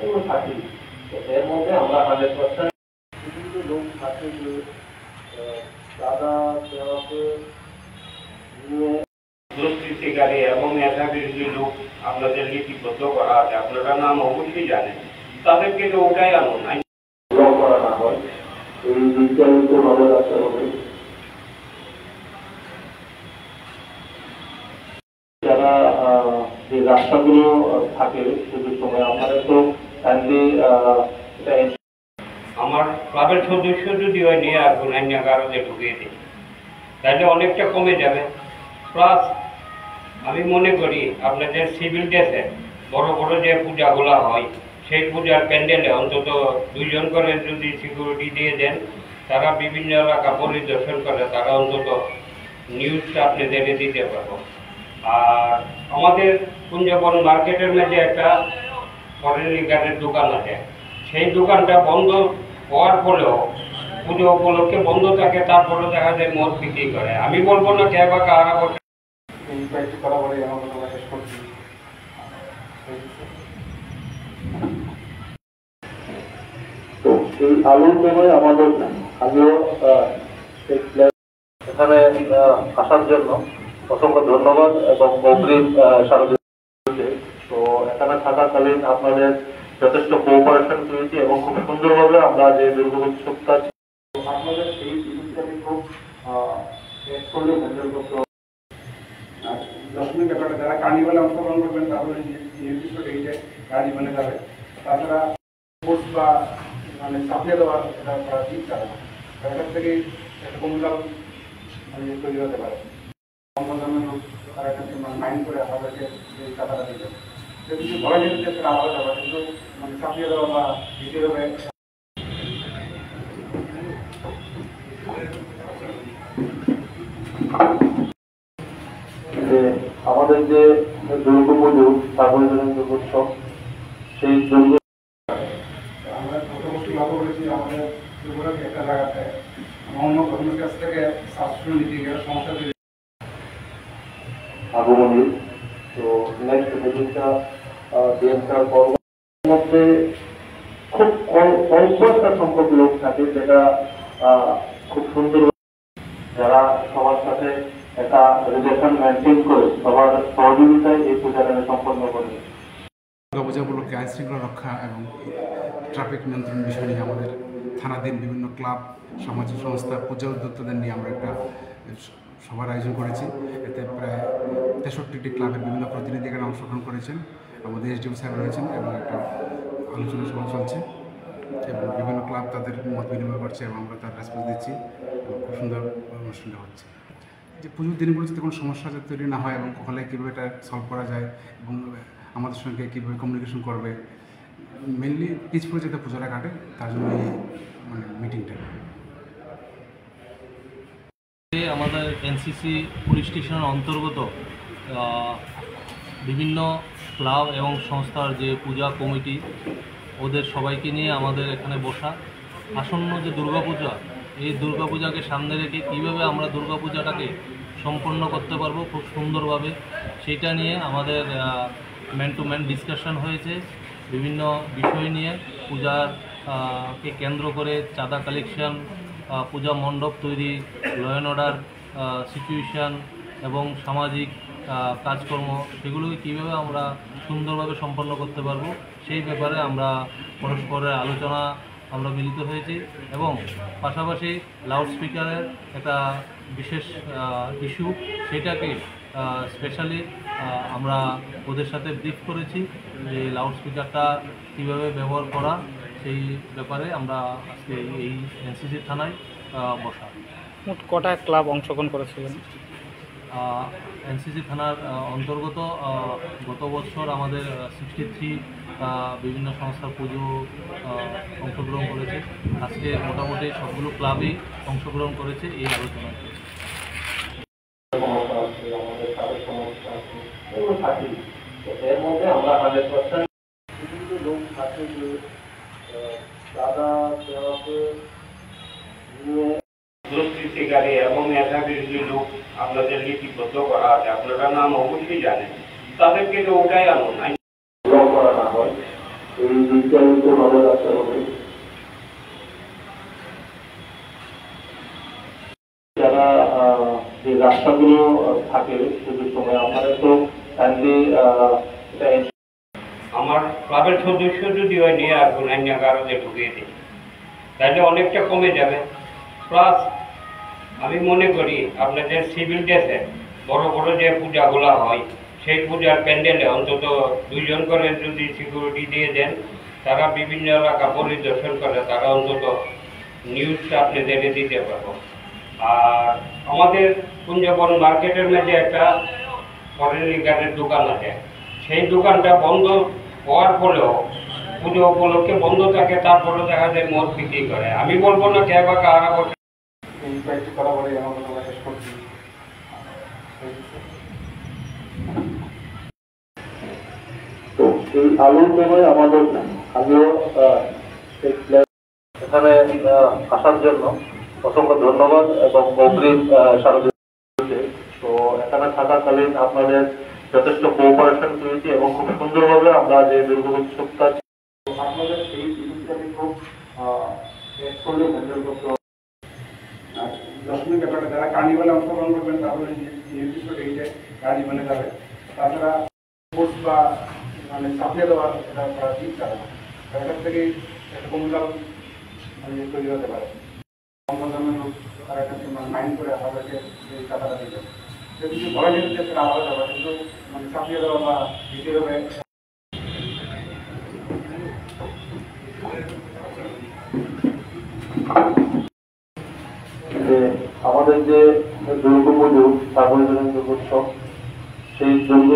এগুলো থাকি। এর মধ্যে আমরা 100% কিছু লোক থাকে যে চাঁদা দেওয়াকে নিয়ে দুষ্কৃতিকারী এবং মেধাবী লোক আপনাদের লিপিবদ্ধ করা আছে, আপনারা নাম অবশ্যই জানেন, তাদেরকে তো ওটাই আনুন করা না হয়, এই দিকটা নজর রাখতে হবে। যারা যে রাস্তাগুলো থাকে সুযোগ সময় আপনারা তো আমার ক্লাবের সদস্য যদি হয় নিয়ে আসবেন অন্য কারণে ঢুকিয়ে দিই, তাহলে অনেকটা কমে যাবে। প্লাস আমি মনে করি আপনাদের সিভিল ড্রেসে বড় বড় যে পূজাগুলো হয় সেই পূজার প্যান্ডেলে অন্তত 2 জন করে যদি সিকিউরিটি দিয়ে দেন, তারা বিভিন্ন এলাকা পরিদর্শন করে, তারা অন্তত নিউজটা আপনাদের দিতে পারবো। আর আমাদের কুঞ্জবন মার্কেটের মধ্যে একটা ফরেন লিগারের দোকান আছে, সেই দোকানটা বন্ধ হওয়ার পরেও পুজো উপলক্ষে বন্ধ থাকে, তারপরেও দেখা যায় মদ বিক্রি করে। আমি বলবো না কে বা কারা এই আলুর সময় আমাদের আগেও এখানে আসার জন্য অসংখ্য ধন্যবাদ এবং অগ্রিম স্বাগত। তো এখানে থাকাকালীন আপনাদের যথেষ্ট কোঅপারেশন পেয়েছি এবং খুব সুন্দরভাবে আমরা যে দুর্গোৎসবটা আপনাদের সেই জিনিসটাকে খুব হ্যান্ডেল করতে হবে। দশমী ব্যাপারটা যারা কার্নিভালে অংশগ্রহণ করবেন তাহলে নির্দিষ্ট ডেটে গাড়ি বনে যাবে। তাছাড়া স্পোর্টস বা মানে চাপিয়ে দেওয়া এটা করা ঠিক যাবে না, এখান থেকে একটা কমিউনাল তৈরি হতে পারে। অন্য ধরনের লোক তারা এখান থেকে মাইন্ড করে আমাদেরকে এই টাকাটা দিতে যদি ভয় যেতে সেটা আলাদা যাবে, কিন্তু মানে চাপিয়ে দেওয়া বা দিতে হবে। আমাদের যে দুর্গা পুজো সার্বজনীন দুর্গোৎসব, সেই দুর্গ আমরা গতবর্ষী লক্ষ্য করেছি আমাদের দুর্গাকে একটা জায়গাতে অন্য ধর্মের কাছ থেকে শাস্ত্র নীতি সমস্যা আগমনী। তো নেক্সট মিটিংটা ডিএমসার মধ্যে খুব অল্প একটা সংখ্যক লোক থাকে যেটা খুব সুন্দর, যারা সবার সাথে একটা রিলেশন মেনটেন করে সবার সহযোগিতায় এই পূজাটা সম্পন্ন করে। দুর্গাপূজা উপলক্ষে আইন শৃঙ্খলা রক্ষা এবং ট্রাফিক নিয়ন্ত্রণ বিষয় নিয়ে আমাদের থানাধীন বিভিন্ন ক্লাব, সামাজিক সংস্থা, পূজা উদ্যোক্তাদের নিয়ে আমরা একটা সভার আয়োজন করেছি। এতে প্রায় 63টি ক্লাবের বিভিন্ন প্রতিনিধি এখানে অংশগ্রহণ করেছেন, আমাদের এসডিও সাহেব রয়েছেন এবং একটা আলোচনা সভা চলছে এবং বিভিন্ন ক্লাব তাদের মত বিনিময় করছে এবং আমরা তার রেসপন্স দিচ্ছি এবং খুব সুন্দর অনুষ্ঠানটা হচ্ছে। যে পুজোর দিনগুলো যাতে কোনো সমস্যা যাতে তৈরি না হয় এবং হলে কীভাবে এটা সলভ করা যায় এবং আমাদের সঙ্গে কীভাবে কমিউনিকেশন করবে, মেনলি পিচপুরে যাতে পুজোটা কাটে তার জন্য এই মানে মিটিংটা। আমাদের এনসিসি পুলিশ স্টেশনের অন্তর্গত বিভিন্ন ক্লাব এবং সংস্থার যে পূজা কমিটি, ওদের সবাইকে নিয়ে আমাদের এখানে বসা। আসন্ন যে দুর্গাপূজা, এই দুর্গাপূজাকে সামনে রেখে কীভাবে আমরা দুর্গাপূজাটাকে সম্পন্ন করতে পারবো খুব সুন্দরভাবে, সেইটা নিয়ে আমাদের ম্যান টু ম্যান ডিসকাশন হয়েছে। বিভিন্ন বিষয় নিয়ে পূজাকে কেন্দ্র করে চাঁদা কালেকশন, পূজা মণ্ডপ তৈরি, ল অ্যান্ড অর্ডার সিচুয়েশান এবং সামাজিক কাজকর্ম, সেগুলোকে কীভাবে আমরা সুন্দরভাবে সম্পন্ন করতে পারবো সেই ব্যাপারে আমরা পরস্পরের আলোচনা আমরা মিলিত হয়েছি এবং পাশাপাশি লাউডস্পিকারের একটা বিশেষ ইস্যু, সেটাকে স্পেশালি আমরা ওদের সাথে ব্রিফ করেছি যে লাউডস্পিকারটা কীভাবে ব্যবহার করা, সেই ব্যাপারে আমরা আজকে এই এনসিসি থানায় বসা। মোট কটা ক্লাব অংশগ্রহণ করেছিলেন? এনসিসি থানার অন্তর্গত গত বছর আমাদের 63 বিভিন্ন সংস্থার পুজো অংশগ্রহণ করেছে। আজকে মোটামুটি সবগুলো ক্লাবেই অংশগ্রহণ করেছে এই আলোচনায়। এর মধ্যে আমরা 100% কিছু লোক থাকে যে চাঁদা দেওয়াকে নিয়ে দুষ্কৃতিকারী এবং মেধাবী লোক আপনাদের লিপিবদ্ধ করা আছে, আপনারা নাম অবশ্যই জানেন, তাদেরকে তো ওটাই আনুন করা না হয়, এই দিকটা থাকে পুজোর সময় আপনারা তো কাইন্ডলি আমার ক্লাবের সদস্য যদি হয় নিয়ে আসবো অন্য কারণে ঢুকিয়ে দিই, তাহলে অনেকটা কমে যাবে। প্লাস আমি মনে করি আপনাদের সিভিল ড্রেসে বড় বড় যে পূজাগুলো হয় সেই পূজার প্যান্ডেলে অন্তত 2 জন করে যদি সিকিউরিটি দিয়ে দেন, তারা বিভিন্ন এলাকা পরিদর্শন করে, তারা অন্তত নিউজটা আপনাদের দিতে পারবো। আর আমাদের কুঞ্জবন মার্কেটের মধ্যে একটা ফরেনিকারের দোকান আছে, সেই দোকানটা বন্ধ হওয়ার পরেও পুজো উপলক্ষে বন্ধ থাকে, তারপরে দেখা যায় মদ বিক্রি করে। আমি বলবো না কে বা কারা বসে। এই কয়েকটি কথা বলে আমার কথা শেষ করছি। তো এই আলোর সময় আমাদের আমিও এখানে আসার জন্য অসংখ্য ধন্যবাদ এবং অগ্রিম স্বাগত। তো এখানে থাকাকালীন আপনাদের যথেষ্ট কোঅপারেশন পেয়েছি এবং খুব সুন্দরভাবে আমরা যে দুর্গোৎসবটা আপনাদের এই জিনিসটা খুব করলে দশমীর ব্যাপারটা যারা কার্নিভালে অংশগ্রহণ করবেন তাহলে নির্দিষ্ট ডেটে কাজ বনে যাবে। তাছাড়া স্পোর্টস বা ছাপিয়ে দেওয়ার একটা দিক যাবে না, এখান থেকে একটা কমিউনাল তৈরি হতে পারে। অন্য ধর্মের লোক তারা একটা মাইন্ড করে আমাদেরকে এই টাকাটা দিতে, যদি ভয় নিতে সেটা আলাদা যাবে, কিন্তু ছাপিয়ে দেওয়া বা দিতে হবে। আমাদের যে দুর্গাপুজো সার্বজনীন দুর্গোৎসব, সেই দুর্গ